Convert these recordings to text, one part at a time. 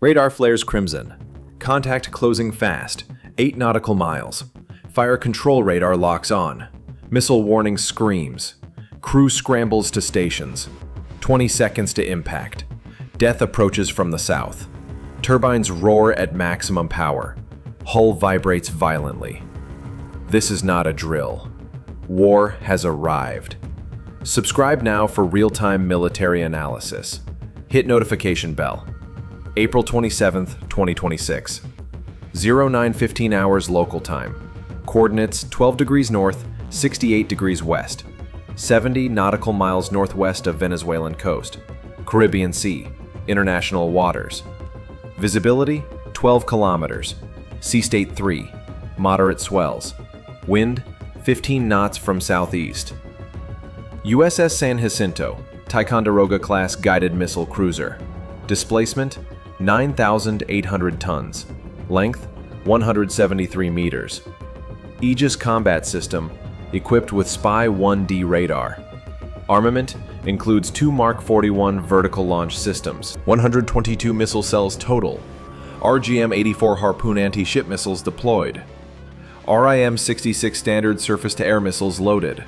Radar flares crimson. Contact closing fast. 8 nautical miles. Fire control radar locks on. Missile warning screams. Crew scrambles to stations. 20 seconds to impact. Death approaches from the south. Turbines roar at maximum power. Hull vibrates violently. This is not a drill. War has arrived. Subscribe now for real-time military analysis. Hit notification bell. April 27th, 2026. 09:15 hours local time. Coordinates 12 degrees north, 68 degrees west. 70 nautical miles northwest of Venezuelan coast. Caribbean Sea, international waters. Visibility 12 kilometers. Sea state 3, moderate swells. Wind 15 knots from southeast. USS San Jacinto, Ticonderoga class guided missile cruiser. Displacement 9,800 tons. Length 173 meters. Aegis combat system equipped with Spy-1D radar. Armament includes 2 Mark 41 vertical launch systems, 122 missile cells total. RGM-84 Harpoon anti-ship missiles deployed. RIM-66 standard surface-to-air missiles loaded.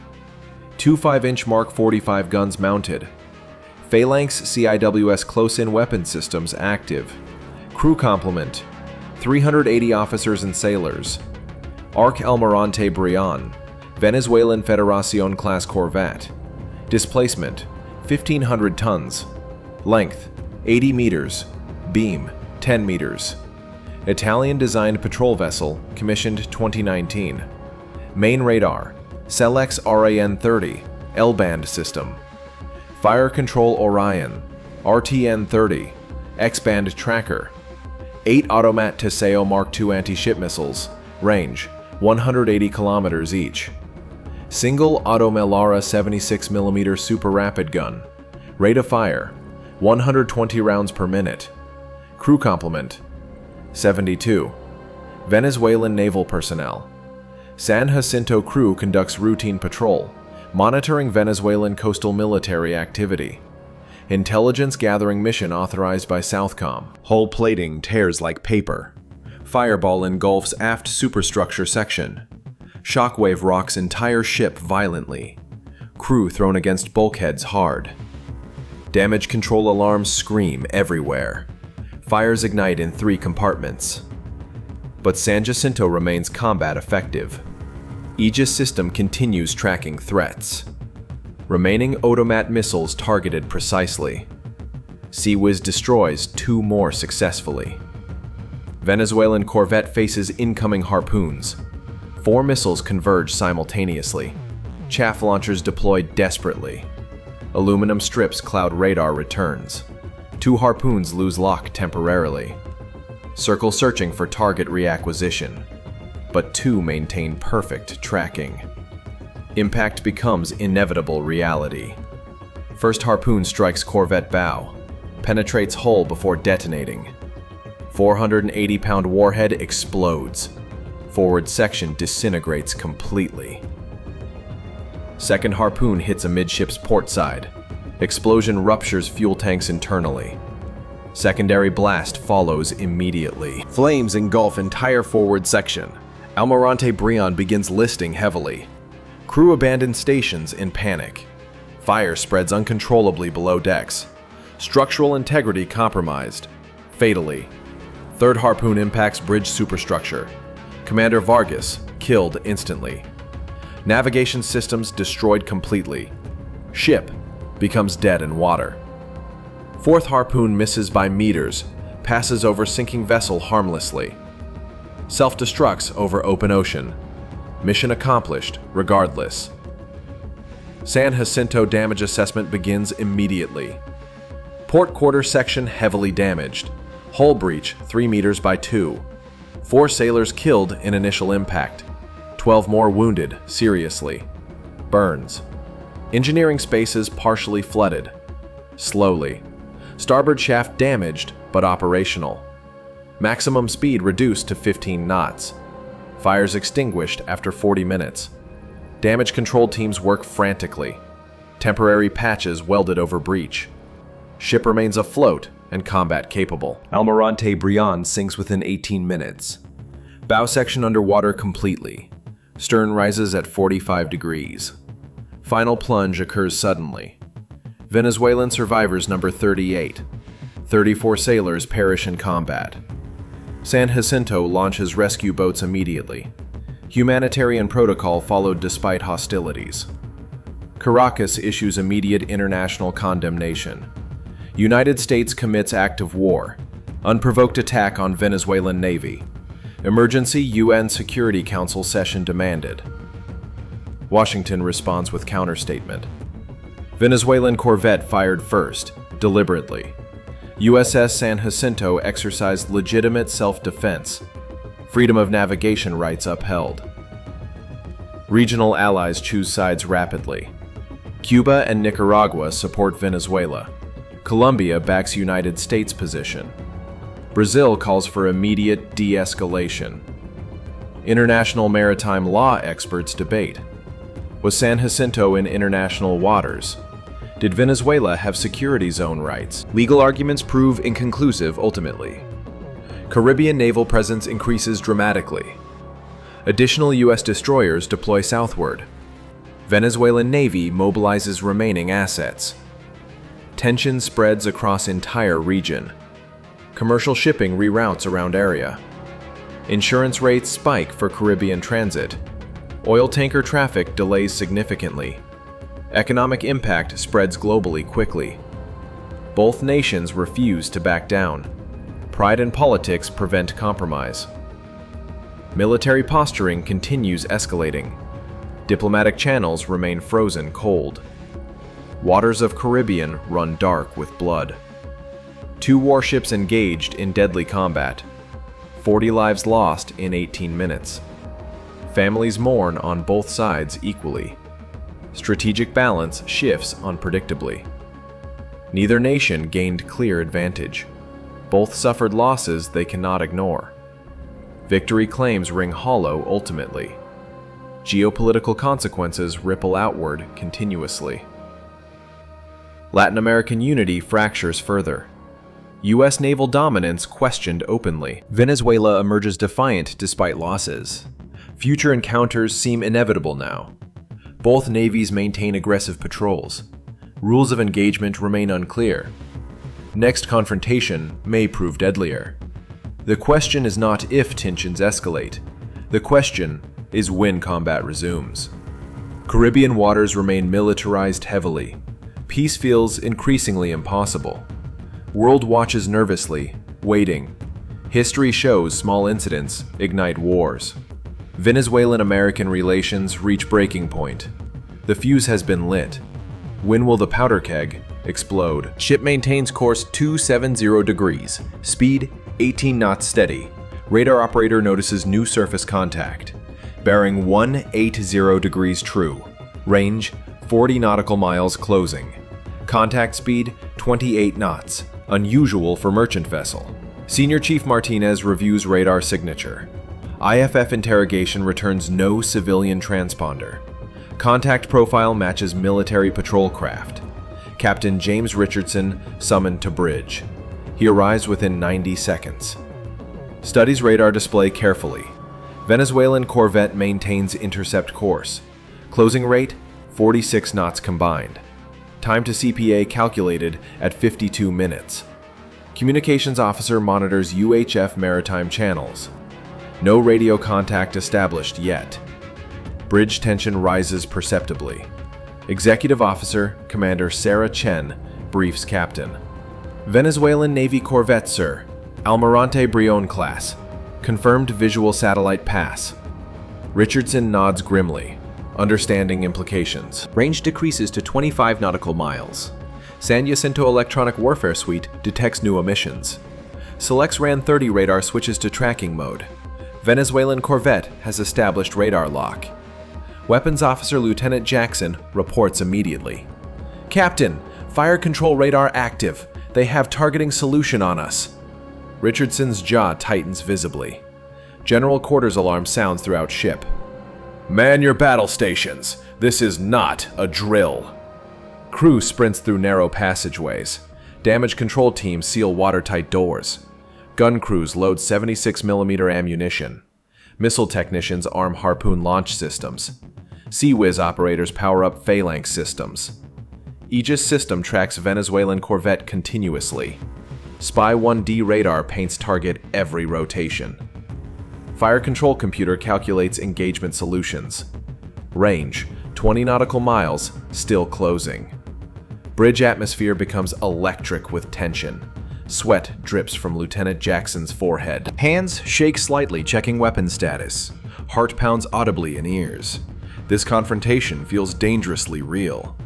2 5-inch Mark 45 guns mounted. Phalanx CIWS close-in weapon systems active. Crew complement 380 officers and sailors. Arc Almirante Brion, Venezuelan Federación class corvette. Displacement 1,500 tons. Length 80 meters. Beam 10 meters. Italian-designed patrol vessel, commissioned 2019. Main radar, Selex RAN-30, L-band system. Fire control Orion, RTN-30, X-band tracker. 8 Automat Teseo Mark II anti-ship missiles, range 180 kilometers each. Single Auto Melara 76mm super rapid gun. Rate of fire 120 rounds per minute. Crew complement 72. Venezuelan naval personnel. San Jacinto crew conducts routine patrol, monitoring Venezuelan coastal military activity. Intelligence gathering mission authorized by Southcom. Hull plating tears like paper. Fireball engulfs aft superstructure section. Shockwave rocks entire ship violently. Crew thrown against bulkheads hard. Damage control alarms scream everywhere. Fires ignite in 3 compartments. But San Jacinto remains combat effective. Aegis system continues tracking threats. Remaining Automat missiles targeted precisely. Sea-Wiz destroys 2 more successfully. Venezuelan corvette faces incoming harpoons. 4 missiles converge simultaneously. Chaff launchers deployed desperately. Aluminum strips cloud radar returns. 2 harpoons lose lock temporarily. Circle searching for target reacquisition, but 2 maintain perfect tracking. Impact becomes inevitable reality. First harpoon strikes corvette bow, penetrates hull before detonating. 480-pound warhead explodes. Forward section disintegrates completely. Second harpoon hits amidships port side. Explosion ruptures fuel tanks internally. Secondary blast follows immediately. Flames engulf entire forward section. Almirante Brion begins listing heavily. Crew abandon stations in panic. Fire spreads uncontrollably below decks. Structural integrity compromised. Fatally. Third harpoon impacts bridge superstructure. Commander Vargas killed instantly. Navigation systems destroyed completely. Ship becomes dead in water. Fourth harpoon misses by meters, passes over sinking vessel harmlessly. Self-destructs over open ocean. Mission accomplished regardless. San Jacinto damage assessment begins immediately. Port quarter section heavily damaged. Hull breach 3 meters by 2. 4 sailors killed in initial impact. 12 more wounded seriously. Burns. Engineering spaces partially flooded. Slowly. Starboard shaft damaged, but operational. Maximum speed reduced to 15 knots. Fires extinguished after 40 minutes. Damage control teams work frantically. Temporary patches welded over breach. Ship remains afloat and combat capable. Almirante Brion sinks within 18 minutes. Bow section underwater completely. Stern rises at 45 degrees. Final plunge occurs suddenly. Venezuelan survivors number 38. 34 sailors perish in combat. San Jacinto launches rescue boats immediately. Humanitarian protocol followed despite hostilities. Caracas issues immediate international condemnation. United States commits act of war. Unprovoked attack on Venezuelan Navy. Emergency UN Security Council session demanded. Washington responds with counterstatement. Venezuelan corvette fired first, deliberately. USS San Jacinto exercised legitimate self-defense. Freedom of navigation rights upheld. Regional allies choose sides rapidly. Cuba and Nicaragua support Venezuela. Colombia backs United States position. Brazil calls for immediate de-escalation. International maritime law experts debate. Was San Jacinto in international waters? Did Venezuela have security zone rights? Legal arguments prove inconclusive ultimately. Caribbean naval presence increases dramatically. Additional U.S. destroyers deploy southward. Venezuelan Navy mobilizes remaining assets. Tension spreads across entire region. Commercial shipping reroutes around area. Insurance rates spike for Caribbean transit. Oil tanker traffic delays significantly. Economic impact spreads globally quickly. Both nations refuse to back down. Pride in politics prevent compromise. Military posturing continues escalating. Diplomatic channels remain frozen cold. Waters of Caribbean run dark with blood. 2 warships engaged in deadly combat. 40 lives lost in 18 minutes. Families mourn on both sides equally. Strategic balance shifts unpredictably. Neither nation gained clear advantage. Both suffered losses they cannot ignore. Victory claims ring hollow ultimately. Geopolitical consequences ripple outward continuously. Latin American unity fractures further. U.S. naval dominance questioned openly. Venezuela emerges defiant despite losses. Future encounters seem inevitable now. Both navies maintain aggressive patrols. Rules of engagement remain unclear. Next confrontation may prove deadlier. The question is not if tensions escalate. The question is when combat resumes. Caribbean waters remain militarized heavily. Peace feels increasingly impossible. World watches nervously, waiting. History shows small incidents ignite wars. Venezuelan-American relations reach breaking point. The fuse has been lit. When will the powder keg explode? Ship maintains course 270 degrees, speed 18 knots steady. Radar operator notices new surface contact. Bearing 180 degrees true. Range 40 nautical miles closing. Contact speed 28 knots, unusual for merchant vessel. Senior Chief Martinez reviews radar signature. IFF interrogation returns no civilian transponder. Contact profile matches military patrol craft. Captain James Richardson summoned to bridge. He arrives within 90 seconds. Studies radar display carefully. Venezuelan corvette maintains intercept course. Closing rate 46 knots combined. Time to CPA calculated at 52 minutes. Communications officer monitors UHF maritime channels. No radio contact established yet. Bridge tension rises perceptibly. Executive Officer Commander Sarah Chen briefs Captain. Venezuelan Navy corvette, sir. Almirante Brion class. Confirmed visual satellite pass. Richardson nods grimly, understanding implications. Range decreases to 25 nautical miles. San Jacinto Electronic Warfare Suite detects new emissions. Selects RAN 30 radar switches to tracking mode. Venezuelan corvette has established radar lock. Weapons Officer Lieutenant Jackson reports immediately. Captain, fire control radar active. They have targeting solution on us. Richardson's jaw tightens visibly. General quarters alarm sounds throughout ship. Man your battle stations. This is not a drill. Crew sprints through narrow passageways. Damage control teams seal watertight doors. Gun crews load 76mm ammunition. Missile technicians arm harpoon launch systems. Sea-Whiz operators power up Phalanx systems. Aegis system tracks Venezuelan corvette continuously. Spy 1D radar paints target every rotation. Fire control computer calculates engagement solutions. Range, 20 nautical miles, still closing. Bridge atmosphere becomes electric with tension. Sweat drips from Lieutenant Jackson's forehead. Hands shake slightly, checking weapon status. Heart pounds audibly in ears. This confrontation feels dangerously real.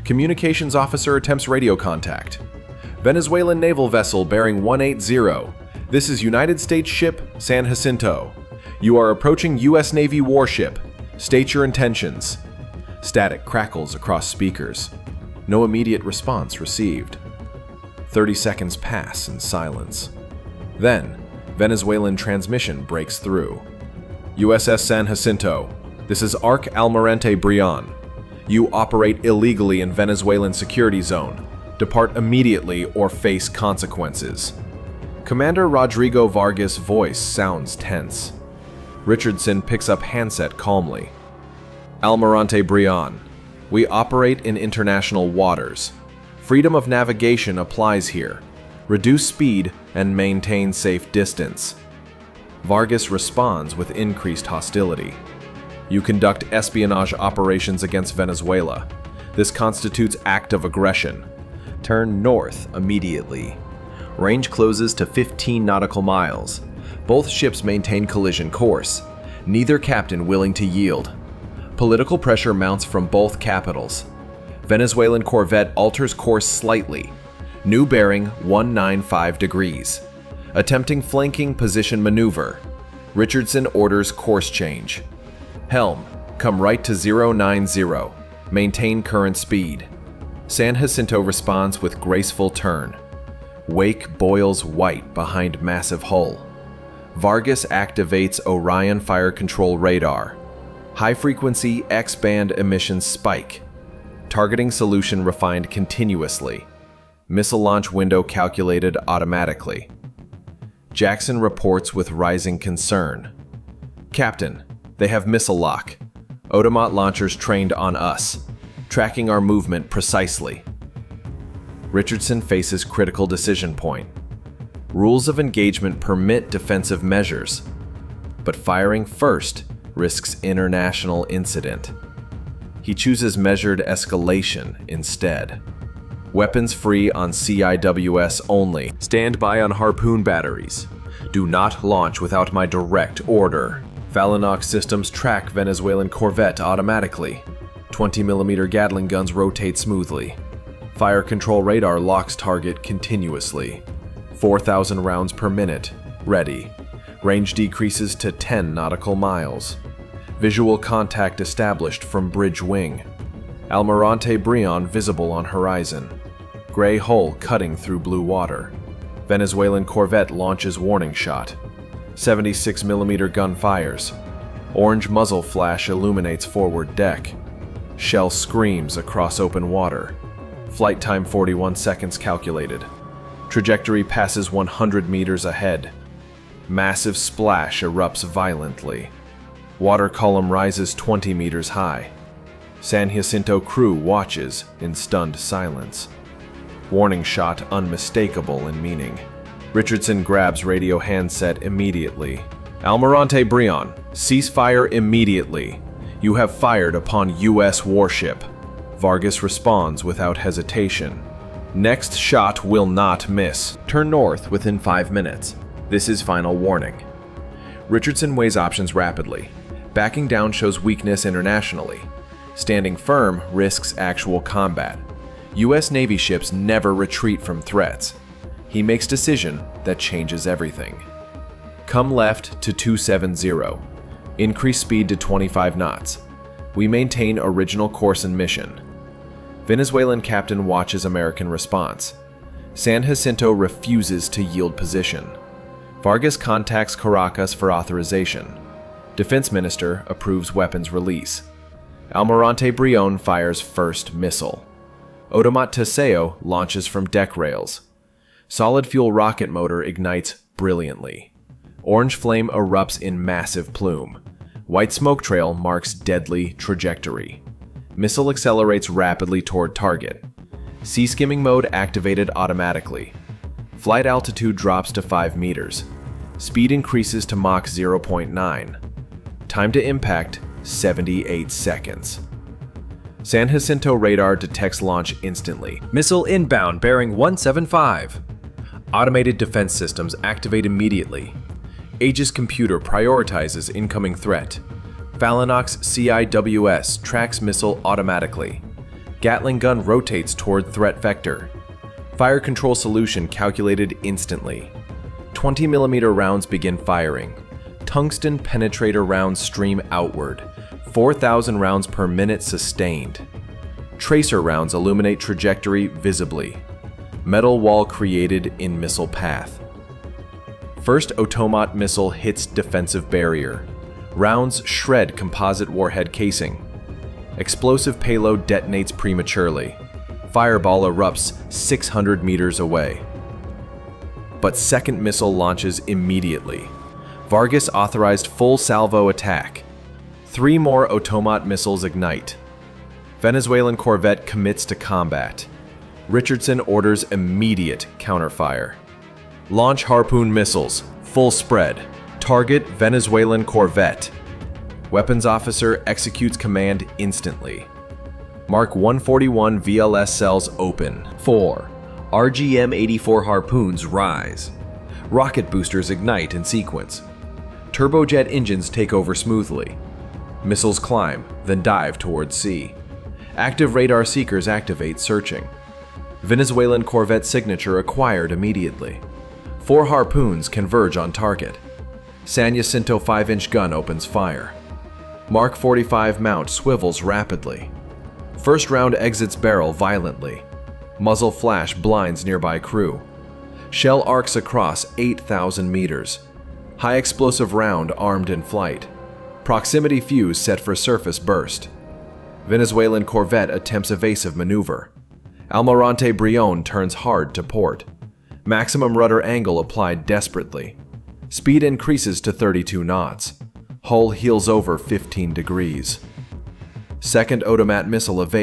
Communications officer attempts radio contact. Venezuelan naval vessel bearing 180. This is United States ship San Jacinto. You are approaching U.S. Navy warship. State your intentions. Static crackles across speakers. No immediate response received. 30 seconds pass in silence. Then, Venezuelan transmission breaks through. USS San Jacinto. This is Arc Almirante Brion. You operate illegally in Venezuelan security zone. Depart immediately or face consequences. Commander Rodrigo Vargas' voice sounds tense. Richardson picks up handset calmly. Almirante Brion. We operate in international waters. Freedom of navigation applies here. Reduce speed and maintain safe distance. Vargas responds with increased hostility. You conduct espionage operations against Venezuela. This constitutes act of aggression. Turn north immediately. Range closes to 15 nautical miles. Both ships maintain collision course. Neither captain willing to yield. Political pressure mounts from both capitals. Venezuelan corvette alters course slightly. New bearing 195 degrees. Attempting flanking position maneuver. Richardson orders course change. Helm, come right to 090. Maintain current speed. San Jacinto responds with graceful turn. Wake boils white behind massive hull. Vargas activates Orion fire control radar. High-frequency X-band emissions spike. Targeting solution refined continuously. Missile launch window calculated automatically. Jackson reports with rising concern. Captain, they have missile lock. Odomot launchers trained on us, tracking our movement precisely. Richardson faces critical decision point. Rules of engagement permit defensive measures, but firing first risks international incident. He chooses measured escalation instead. Weapons free on CIWS only. Stand by on harpoon batteries. Do not launch without my direct order. Phalanx systems track Venezuelan corvette automatically. 20mm Gatling guns rotate smoothly. Fire control radar locks target continuously. 4,000 rounds per minute. Ready. Range decreases to 10 nautical miles. Visual contact established from bridge wing. Almirante Brion visible on horizon. Gray hull cutting through blue water. Venezuelan corvette launches warning shot. 76mm gun fires. Orange muzzle flash illuminates forward deck. Shell screams across open water. Flight time 41 seconds calculated. Trajectory passes 100 meters ahead. Massive splash erupts violently. Water column rises 20 meters high. San Jacinto crew watches in stunned silence. Warning shot unmistakable in meaning. Richardson grabs radio handset immediately. Almirante Brion, cease fire immediately. You have fired upon U.S. warship. Vargas responds without hesitation. Next shot will not miss. Turn north within 5 minutes. This is final warning. Richardson weighs options rapidly. Backing down shows weakness internationally. Standing firm risks actual combat. U.S. Navy ships never retreat from threats. He makes decision that changes everything. Come left to 270. Increase speed to 25 knots. We maintain original course and mission. Venezuelan captain watches American response. San Jacinto refuses to yield position. Vargas contacts Caracas for authorization. Defense minister approves weapons release. Almirante Brion fires first missile. Automat Teseo launches from deck rails. Solid fuel rocket motor ignites brilliantly. Orange flame erupts in massive plume. White smoke trail marks deadly trajectory. Missile accelerates rapidly toward target. Sea skimming mode activated automatically. Flight altitude drops to 5 meters. Speed increases to Mach 0.9. Time to impact, 78 seconds. San Jacinto radar detects launch instantly. Missile inbound bearing 175. Automated defense systems activate immediately. Aegis computer prioritizes incoming threat. Phalanx CIWS tracks missile automatically. Gatling gun rotates toward threat vector. Fire control solution calculated instantly. 20mm rounds begin firing. Tungsten penetrator rounds stream outward. 4,000 rounds per minute sustained. Tracer rounds illuminate trajectory visibly. Metal wall created in missile path. First automat missile hits defensive barrier. Rounds shred composite warhead casing. Explosive payload detonates prematurely. Fireball erupts 600 meters away. But second missile launches immediately. Vargas authorized full salvo attack. 3 more automat missiles ignite. Venezuelan corvette commits to combat. Richardson orders immediate counterfire. Launch Harpoon missiles, full spread. Target Venezuelan corvette. Weapons officer executes command instantly. Mark 141 VLS cells open. 4. RGM-84 harpoons rise. Rocket boosters ignite in sequence. Turbojet engines take over smoothly. Missiles climb, then dive towards sea. Active radar seekers activate searching. Venezuelan corvette signature acquired immediately. 4 harpoons converge on target. San Jacinto 5-inch gun opens fire. Mark 45 mount swivels rapidly. First round exits barrel violently. Muzzle flash blinds nearby crew. Shell arcs across 8,000 meters. High explosive round armed in flight. Proximity fuse set for surface burst. Venezuelan corvette attempts evasive maneuver. Almirante Brion turns hard to port. Maximum rudder angle applied desperately. Speed increases to 32 knots. Hull heels over 15 degrees. Second automat missile evades